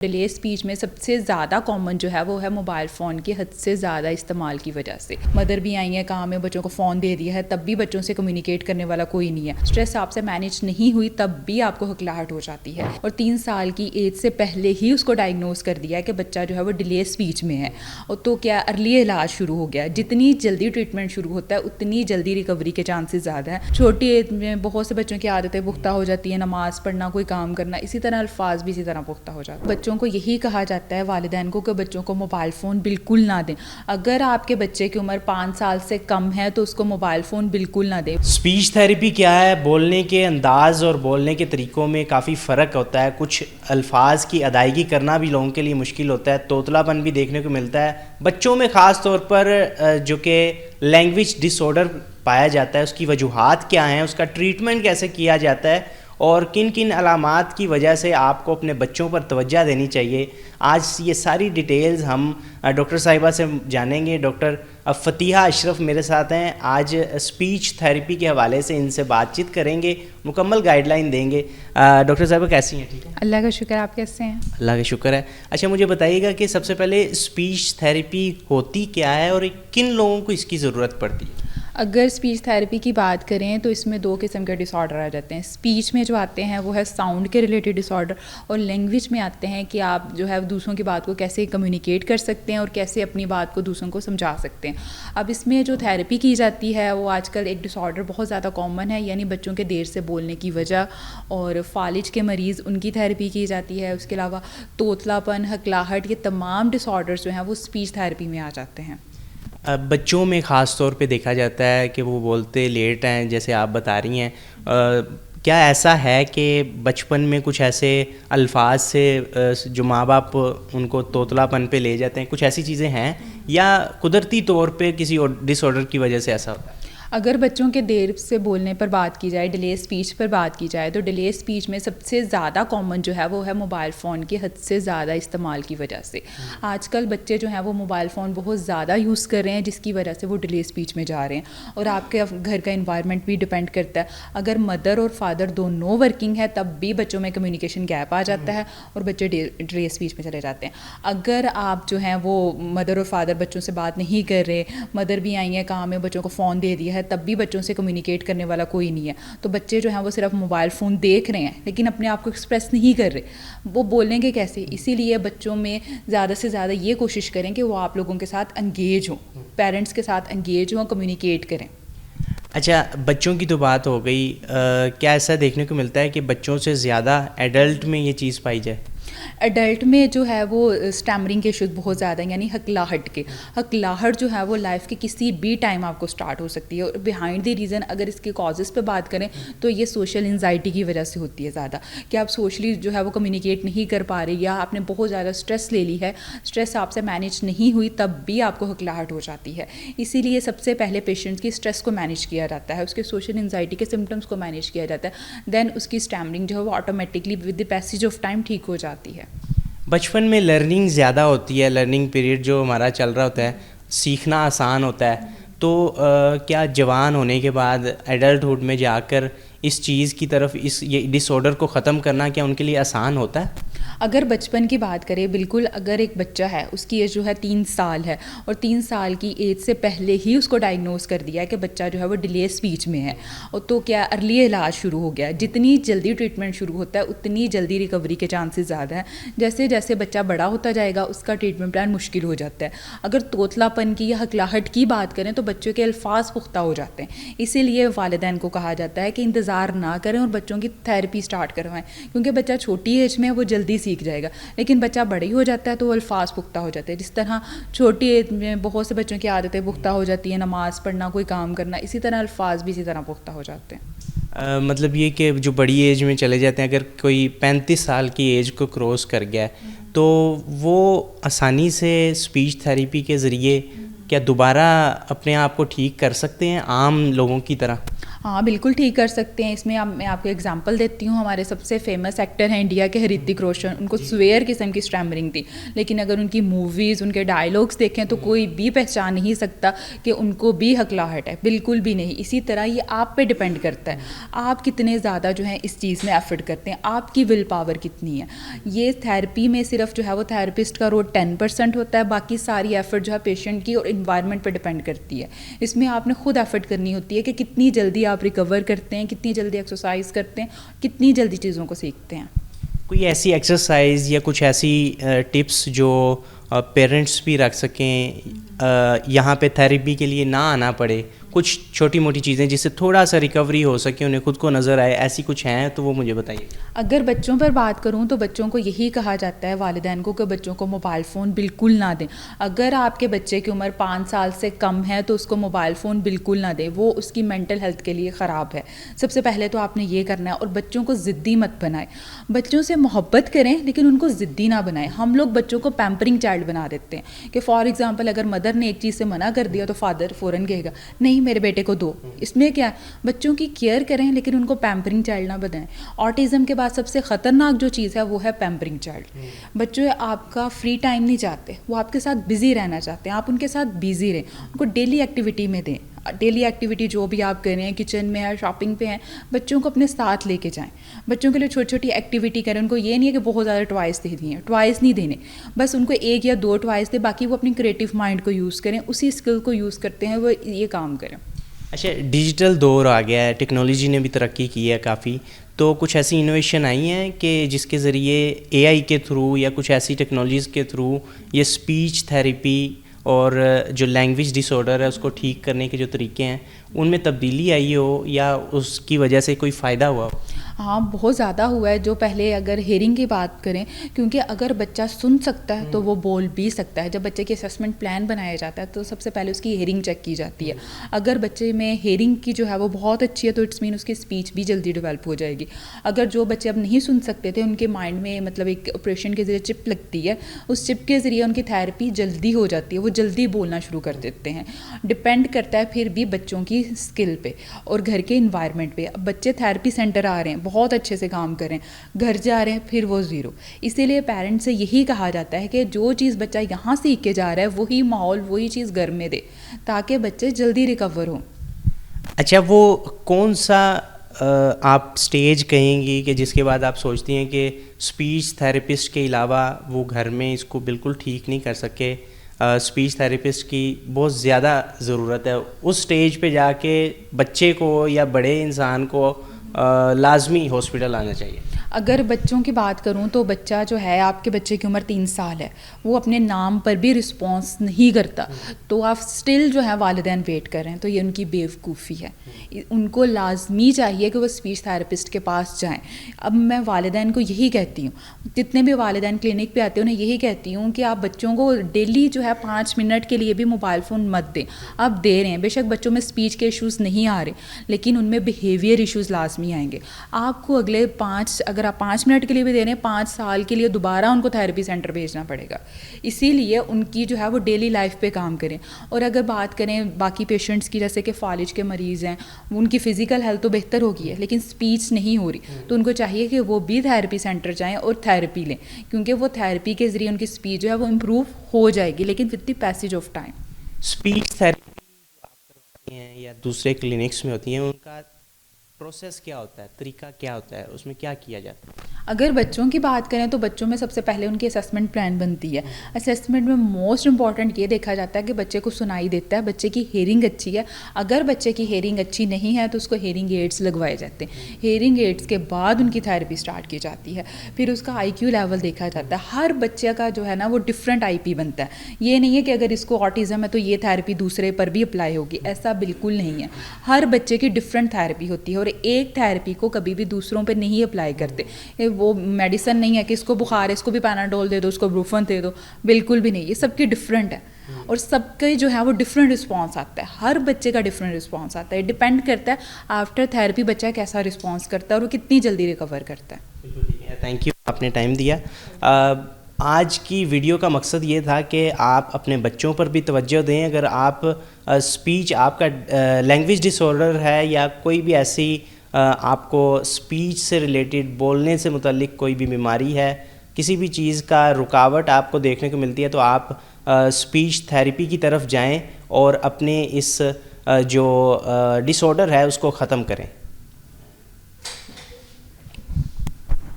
Delay speech میں سب سے زیادہ کامن جو ہے وہ ہے موبائل فون کے حد سے زیادہ استعمال کی وجہ سے. مدر بھی آئی ہیں کہاں میں بچوں کو فون دے دیا ہے تب بھی بچوں سے کمیونیکیٹ کرنے والا کوئی نہیں ہے. اسٹریس آپ سے مینیج نہیں ہوئی تب بھی آپ کو ہکلاہٹ ہو جاتی ہے, اور 3 سال کی ایج سے پہلے ہی اس کو ڈائگنوز کر دیا ہے کہ بچہ جو ہے وہ ڈیلے اسپیچ میں ہے. اور تو کیا ارلی علاج شروع ہو گیا. جتنی جلدی ٹریٹمنٹ شروع ہوتا ہے اتنی جلدی ریکوری کے چانسز زیادہ ہیں. چھوٹی ایج میں بہت سے بچوں کی عادتیں پختہ ہو جاتی ہیں, نماز پڑھنا, کوئی کام کرنا, اسی طرح الفاظ بھی اسی طرح پختہ ہو جاتے ہیں. بچوں کو یہی کہا جاتا ہے والدین کو کہ بچوں کو موبائل فون بالکل نہ دیں. اگر آپ کے بچے کی عمر 5 سال سے کم ہے تو اس کو موبائل فون بالکل نہ دیں. اسپیچ تھیراپی کیا ہے؟ بولنے کے انداز اور بولنے کے طریقوں میں کافی فرق ہوتا ہے. کچھ الفاظ کی ادائیگی کرنا بھی لوگوں کے لیے مشکل ہوتا ہے. توتلا پن بھی دیکھنے کو ملتا ہے بچوں میں, خاص طور پر جو کہ لینگویج ڈس آرڈر پایا جاتا ہے. اس کی وجوہات کیا ہیں, اس کا ٹریٹمنٹ کیسے کیا جاتا ہے, اور کن کن علامات کی وجہ سے آپ کو اپنے بچوں پر توجہ دینی چاہیے. آج یہ ساری ڈیٹیلز ہم ڈاکٹر صاحبہ سے جانیں گے. ڈاکٹر فتیحہ اشرف میرے ساتھ ہیں. آج اسپیچ تھیراپی کے حوالے سے ان سے بات چیت کریں گے, مکمل گائیڈ لائن دیں گے. ڈاکٹر صاحبہ کیسی ہیں؟ ٹھیک ہے, اللہ کا شکر. آپ کیسے ہیں؟ اللہ کا شکر ہے. اچھا, مجھے بتائیے گا کہ سب سے پہلے اسپیچ تھیراپی ہوتی کیا ہے اور کن لوگوں کو اس کی ضرورت پڑتی ہے؟ اگر اسپیچ تھیراپی کی بات کریں تو اس میں 2 قسم کے ڈس آرڈر آ جاتے ہیں. اسپیچ میں جو آتے ہیں وہ ہے ساؤنڈ کے ریلیٹڈ ڈس آرڈر, اور لینگویج میں آتے ہیں کہ آپ جو ہے دوسروں کی بات کو کیسے کمیونیکیٹ کر سکتے ہیں اور کیسے اپنی بات کو دوسروں کو سمجھا سکتے ہیں. اب اس میں جو تھیراپی کی جاتی ہے وہ آج کل ایک ڈس آرڈر بہت زیادہ کامن ہے, یعنی بچوں کے دیر سے بولنے کی وجہ, اور فالج کے مریض ان کی تھیراپی کی جاتی ہے. اس کے علاوہ توتلا پن, ہکلاہٹ, یہ تمام ڈس آرڈرز جو ہیں وہ اسپیچ تھیراپی میں آ جاتے ہیں. بچوں میں خاص طور پہ دیکھا جاتا ہے کہ وہ بولتے لیٹ ہیں, جیسے آپ بتا رہی ہیں. کیا ایسا ہے کہ بچپن میں کچھ ایسے الفاظ سے جو ماں باپ ان کو توتلا پن پہ لے جاتے ہیں, کچھ ایسی چیزیں ہیں, یا قدرتی طور پہ کسی ڈس آرڈر کی وجہ سے ایسا ہوتا ہے؟ اگر بچوں کے دیر سے بولنے پر بات کی جائے, ڈیلے اسپیچ پر بات کی جائے, تو ڈیلے اسپیچ میں سب سے زیادہ کامن جو ہے وہ ہے موبائل فون کے حد سے زیادہ استعمال کی وجہ سے. آج کل بچے جو ہیں وہ موبائل فون بہت زیادہ یوز کر رہے ہیں, جس کی وجہ سے وہ ڈیلے اسپیچ میں جا رہے ہیں. اور آپ کے گھر کا انوائرمنٹ بھی ڈپینڈ کرتا ہے. اگر مدر اور فادر دونوں ورکنگ ہے تب بھی بچوں میں کمیونیکیشن گیپ آ جاتا ہے اور بچے ڈیلے اسپیچ میں چلے جاتے ہیں. اگر آپ جو ہیں وہ مدر اور فادر بچوں سے بات نہیں کر رہے, مدر بھی آئی ہیں کہاں میں بچوں کو فون دے دیا ہے تب بھی بچوں سے کمیونیکیٹ کرنے والا کوئی نہیں ہے, تو بچے جو ہیں وہ صرف موبائل فون دیکھ رہے ہیں لیکن اپنے آپ کو ایکسپریس نہیں کر رہے. وہ بولیں گے کیسے؟ اسی لیے بچوں میں زیادہ سے زیادہ یہ کوشش کریں کہ وہ آپ لوگوں کے ساتھ انگیج ہوں, پیرنٹس کے ساتھ انگیج ہوں, کمیونیکیٹ کریں. اچھا, بچوں کی تو بات ہو گئی, کیا ایسا دیکھنے کو ملتا ہے کہ بچوں سے زیادہ ایڈلٹ میں یہ چیز پائی جائے؟ ایڈلٹ میں جو ہے وہ اسٹیمرنگ کے ایشوز بہت زیادہ ہیں, یعنی ہکلاہٹ کے. ہکلاہٹ جو ہے وہ لائف کے کسی بھی ٹائم آپ کو اسٹارٹ ہو سکتی ہے, اور بیہائنڈ دی ریزن اگر اس کے کازز پہ بات کریں تو یہ سوشل انزائٹی کی وجہ سے ہوتی ہے زیادہ, کہ آپ سوشلی جو ہے وہ کمیونیکیٹ نہیں کر پا رہے, یا آپ نے بہت زیادہ اسٹریس لے لی ہے, اسٹریس آپ سے مینیج نہیں ہوئی تب بھی آپ کو ہکلاہٹ ہو جاتی ہے. اسی لیے سب سے پہلے پیشنٹ کی اسٹریس کو مینیج کیا جاتا ہے, اس کے سوشل انزائٹی کے سمٹمس کو مینیج کیا جاتا ہے, دین اس کی اسٹیمرنگ جو ہے وہ automatically with the passage of time ٹھیک ہو جاتی ہے. بچپن میں لرننگ زیادہ ہوتی ہے, لرننگ پیریڈ جو ہمارا چل رہا ہوتا ہے, سیکھنا آسان ہوتا ہے, تو کیا جوان ہونے کے بعد ایڈلٹہڈ میں جا کر اس چیز کی طرف, یہ ڈس آرڈر کو ختم کرنا کیا ان کے لیے آسان ہوتا ہے؟ اگر بچپن کی بات کریں, بالکل, اگر ایک بچہ ہے اس کی ایج جو ہے 3 سال ہے, اور 3 سال کی ایج سے پہلے ہی اس کو ڈائگنوز کر دیا ہے کہ بچہ جو ہے وہ ڈیلے اسپیچ میں ہے, اور تو کیا ارلی علاج شروع ہو گیا. جتنی جلدی ٹریٹمنٹ شروع ہوتا ہے اتنی جلدی ریکوری کے چانسز زیادہ ہیں. جیسے جیسے بچہ بڑا ہوتا جائے گا اس کا ٹریٹمنٹ پلان مشکل ہو جاتا ہے. اگر توتلا پن کی یا ہکلاہٹ کی بات کریں تو بچوں کے الفاظ پختہ ہو جاتے ہیں. اسی لیے والدین کو کہا جاتا ہے کہ انتظار نہ کریں اور بچوں کی تھیراپی اسٹارٹ کروائیں, کیونکہ بچہ چھوٹی ایج میں وہ جلدی سیکھ جائے گا, لیکن بچہ بڑی ہو جاتا ہے تو وہ الفاظ پختہ ہو جاتے ہیں. جس طرح چھوٹی ایج میں بہت سے بچوں کی عادتیں پختہ ہو جاتی ہیں, نماز پڑھنا, کوئی کام کرنا, اسی طرح الفاظ بھی اسی طرح پختہ ہو جاتے ہیں. مطلب یہ کہ جو بڑی ایج میں چلے جاتے ہیں, اگر کوئی 35 سال کی ایج کو کراس کر گیا ہے تو وہ آسانی سے اسپیچ تھیراپی کے ذریعے کیا دوبارہ اپنے آپ کو ٹھیک کر سکتے ہیں عام لوگوں کی طرح؟ ہاں بالکل ٹھیک کر سکتے ہیں. اس میں میں آپ کو ایگزامپل دیتی ہوں. ہمارے سب سے فیمس ایکٹر ہیں انڈیا کے ہرتک روشن. ان کو سویئر قسم کی اسٹیمرنگ تھی, لیکن اگر ان کی موویز, ان کے ڈائلاگس دیکھیں تو کوئی بھی پہچان نہیں سکتا کہ ان کو بھی ہکلاہٹ ہے, بالکل بھی نہیں. اسی طرح یہ آپ پہ ڈپینڈ کرتا ہے, آپ کتنے زیادہ جو ہے اس چیز میں ایفرٹ کرتے ہیں, آپ کی ول پاور کتنی ہے. یہ تھیراپی میں صرف جو ہے وہ تھراپسٹ کا رول 10% ہوتا ہے, باقی ساری ایفرٹ جو ہے پیشنٹ کی اور انوائرمنٹ پہ ڈپینڈ کرتی ہے. اس میں آپ نے خود ایفرٹ کرنی ہوتی ہے کہ کتنی جلدی آپ ریکور کرتے ہیں, کتنی جلدی ایکسرسائز کرتے ہیں, کتنی جلدی چیزوں کو سیکھتے ہیں. کوئی ایسی ایکسرسائز یا کچھ ایسی ٹپس جو پیرنٹس بھی رکھ سکیں, یہاں پہ تھیراپی کے لیے نہ آنا پڑے, کچھ چھوٹی موٹی چیزیں جس سے تھوڑا سا ریکوری ہو سکے, انہیں خود کو نظر آئے, ایسی کچھ ہیں تو وہ مجھے بتائیے. اگر بچوں پر بات کروں تو بچوں کو یہی کہا جاتا ہے والدین کو کہ بچوں کو موبائل فون بالکل نہ دیں. اگر آپ کے بچے کی عمر 5 سال سے کم ہے تو اس کو موبائل فون بالکل نہ دیں, وہ اس کی مینٹل ہیلتھ کے لیے خراب ہے. سب سے پہلے تو آپ نے یہ کرنا ہے. اور بچوں کو ضدی مت بنائیں, بچوں سے محبت کریں لیکن ان کو ضدی نہ بنائیں. ہم لوگ بچوں کو پیمپرنگ چائلڈ بنا دیتے ہیں کہ فار ایگزامپل اگر مدر نے ایک چیز سے منع کر دیا تو فادر فوراً کہے گا نہیں میرے بیٹے کو دو. اس میں کیا ہے, بچوں کی کیئر کریں لیکن ان کو پیمپرنگ چائلڈ نہ بنائیں. آٹزم کے بعد سب سے خطرناک جو چیز ہے وہ ہے پیمپرنگ چائلڈ. بچے آپ کا فری ٹائم نہیں چاہتے, وہ آپ کے ساتھ بزی رہنا چاہتے ہیں, آپ ان کے ساتھ بزی رہیں, ان کو ڈیلی ایکٹیویٹی میں دیں. ڈیلی ایکٹیویٹی جو بھی آپ کریں ہیں, کچن میں ہے, شاپنگ پہ ہیں, بچوں کو اپنے ساتھ لے کے جائیں. بچوں کے لیے چھوٹی چھوٹی ایکٹیویٹی کریں. ان کو یہ نہیں ہے کہ بہت زیادہ ٹوائس دے دیے, ٹوائس نہیں دینے, بس ان کو 1 یا 2 ٹوائس دے, باقی وہ اپنی کریٹیو مائنڈ کو یوز کریں. اسی اسکل کو یوز کرتے ہیں وہ یہ کام کریں. اچھا, ڈیجیٹل دور آ گیا ہے, ٹیکنالوجی نے بھی ترقی کی ہے کافی, تو کچھ ایسی انوویشن آئی ہیں کہ جس کے ذریعے اے آئی کے تھرو یا کچھ ایسی ٹیکنالوجیز کے تھرو یہ اسپیچ تھیراپی اور جو لینگویج ڈس آرڈر ہے اس کو ٹھیک کرنے کے جو طریقے ہیں ان میں تبدیلی آئی ہو یا اس کی وجہ سے کوئی فائدہ ہوا ہو؟ ہاں بہت زیادہ ہوا ہے. جو پہلے اگر ہیئرنگ کی بات کریں, کیونکہ اگر بچہ سن سکتا ہے تو وہ بول بھی سکتا ہے. جب بچے کی اسسمنٹ پلان بنایا جاتا ہے تو سب سے پہلے اس کی ہیئرنگ چیک کی جاتی ہے. اگر بچے میں ہیئرنگ کی جو ہے وہ بہت اچھی ہے تو اٹس مین اس کی اسپیچ بھی جلدی ڈیولپ ہو جائے گی. اگر جو بچے اب نہیں سن سکتے تھے, ان کے مائنڈ میں مطلب ایک آپریشن کے ذریعے چپ لگتی ہے, اس چپ کے ذریعے ان کی تھیراپی جلدی ہو جاتی ہے, وہ جلدی بولنا شروع کر دیتے ہیں. ڈپینڈ کرتا ہے پھر بھی بچوں کی اسکل پہ اور گھر کے انوائرمنٹ پہ. اب بچے تھیراپی سینٹر آ رہے ہیں, بہت اچھے سے کام کریں, گھر جا رہے ہیں پھر وہ زیرو. اسی لیے پیرنٹس سے یہی کہا جاتا ہے کہ جو چیز بچہ یہاں سیکھ کے جا رہا ہے وہی ماحول, وہی چیز گھر میں دے تاکہ بچے جلدی ریکور ہوں. اچھا, وہ کون سا آپ سٹیج کہیں گی کہ جس کے بعد آپ سوچتی ہیں کہ اسپیچ تھیراپسٹ کے علاوہ وہ گھر میں اس کو بالکل ٹھیک نہیں کر سکے, اسپیچ تھیراپسٹ کی بہت زیادہ ضرورت ہے, اس سٹیج پہ جا کے بچے کو یا بڑے انسان کو لازمی ہاسپٹل آنا چاہیے؟ اگر بچوں کی بات کروں تو بچہ جو ہے, آپ کے بچے کی عمر 3 سال ہے, وہ اپنے نام پر بھی رسپانس نہیں کرتا, تو آپ سٹل جو ہے والدین ویٹ کر رہے ہیں, تو یہ ان کی بیوقوفی ہے. ان کو لازمی چاہیے کہ وہ اسپیچ تھراپسٹ کے پاس جائیں. اب میں والدین کو یہی کہتی ہوں, جتنے بھی والدین کلینک پہ آتے ہیں انہیں یہی کہتی ہوں کہ آپ بچوں کو ڈیلی جو ہے 5 منٹ کے لیے بھی موبائل فون مت دیں. آپ دے رہے ہیں, بے شک بچوں میں اسپیچ کے ایشوز نہیں آ رہے, لیکن ان میں بیہیویئر ایشوز لازمی آئیں گے. آپ کو اگلے اگر آپ 5 منٹ کے لیے بھی دے رہے ہیں, 5 سال کے لیے دوبارہ ان کو تھیراپی سینٹر بھیجنا پڑے گا. اسی لیے ان کی جو ہے وہ ڈیلی لائف پہ کام کریں. اور اگر بات کریں باقی پیشنٹس کی, جیسے کہ فالج کے مریض ہیں, ان کی فزیکل ہیلتھ تو بہتر ہوگی ہے لیکن اسپیچ نہیں ہو رہی, تو ان کو چاہیے کہ وہ بھی تھیراپی سینٹر جائیں اور تھیراپی لیں, کیونکہ وہ تھیراپی کے ذریعے ان کی اسپیچ جو ہے وہ امپروو ہو جائے گی, لیکن with the passage of time. Speech therapy جو آپ کرواتی ہیں یا دوسرے کلینکس میں ہوتی ہیں, ان کا پروسیس کیا ہوتا ہے, طریقہ کیا ہوتا ہے, اس میں کیا کیا جاتا ہے؟ اگر بچوں کی بات کریں تو بچوں میں سب سے پہلے ان کی اسسمنٹ پلان بنتی ہے. اسسمنٹ میں موسٹ امپورٹنٹ یہ دیکھا جاتا ہے کہ بچے کو سنائی دیتا ہے, بچے کی ہیئرنگ اچھی ہے. اگر بچے کی ہیئرنگ اچھی نہیں ہے تو اس کو ہیئرنگ ایڈس لگوائے جاتے ہیں. ہیئرنگ ایڈس کے بعد ان کی تھیراپی اسٹارٹ کی جاتی ہے. پھر اس کا آئی کیو لیول دیکھا جاتا ہے. ہر بچے کا جو ہے نا وہ ڈفرینٹ آئی پی بنتا ہے. یہ نہیں ہے کہ اگر اس کو آٹزم ہے تو یہ تھیراپی دوسرے پر بھی اپلائی ہوگی, ایسا بالکل نہیں ہے. ہر بچے کی ڈفرینٹ تھیراپی ہوتی ہے اور ایک تھیراپی کو کبھی بھی دوسروں پہ نہیں اپلائی کرتے. وہ میڈیسن نہیں ہے کہ اس کو بخار ہے اس کو بھی پیناڈول دے دو, اس کو بروفن دے دو, بالکل بھی نہیں. یہ سب کی ڈفرینٹ ہے اور سب کے جو ہے وہ ڈفرینٹ رسپانس آتا ہے. ہر بچے کا ڈفرینٹ رسپانس آتا ہے. ڈپینڈ کرتا ہے آفٹر تھیراپی بچہ کیسا رسپانس کرتا ہے اور وہ کتنی جلدی ریکور کرتا ہے. تھینک یو, آپ نے ٹائم دیا. آج کی ویڈیو کا مقصد یہ تھا کہ آپ اپنے بچوں پر بھی توجہ دیں. اگر آپ اسپیچ آپ کا لینگویج ڈس آرڈر ہے یا کوئی بھی ایسی آپ کو اسپیچ سے ریلیٹڈ بولنے سے متعلق کوئی بھی بیماری ہے, کسی بھی چیز کا رکاوٹ آپ کو دیکھنے کو ملتی ہے, تو آپ اسپیچ تھیراپی کی طرف جائیں اور اپنے اس جو ڈس آرڈر ہے اس کو ختم کریں.